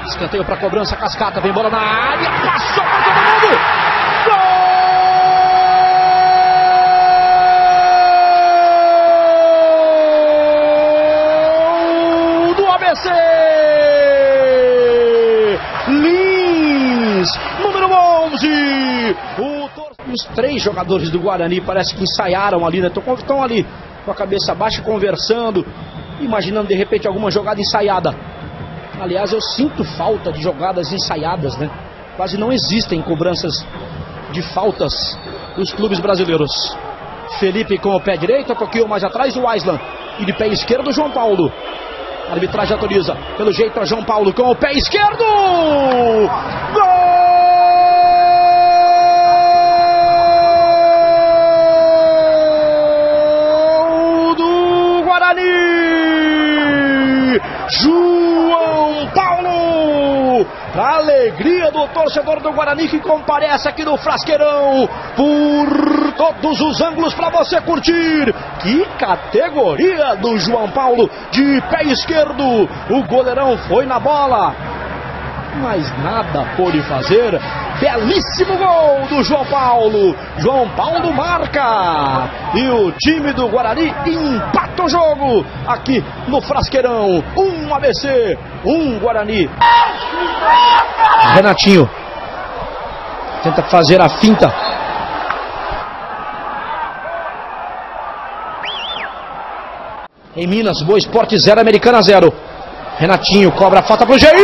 Escanteio para cobrança, Cascata, vem bola na área, passou para todo mundo! Gol do ABC! Lins, número 11! Os 3 jogadores do Guarani parece que ensaiaram ali, né? Estão ali com a cabeça baixa, conversando, imaginando de repente alguma jogada ensaiada. Aliás, eu sinto falta de jogadas ensaiadas, né? Quase não existem cobranças de faltas nos clubes brasileiros. Felipe com o pé direito, um pouquinho mais atrás o Aislan. E de pé esquerdo o João Paulo. A arbitragem autoriza. Pelo jeito é João Paulo com o pé esquerdo. Gol do Guarani. João Paulo, pra alegria do torcedor do Guarani que comparece aqui no Frasqueirão, por todos os ângulos para você curtir. Que categoria do João Paulo, de pé esquerdo. O goleirão foi na bola, mas nada pôde fazer. Belíssimo gol do João Paulo. João Paulo marca e o time do Guarani empata o jogo aqui no Frasqueirão. 1 ABC, 1 Guarani. Renatinho tenta fazer a finta. Em Minas, Boa Esporte 0, Americana 0. Renatinho cobra a falta pro Geilson!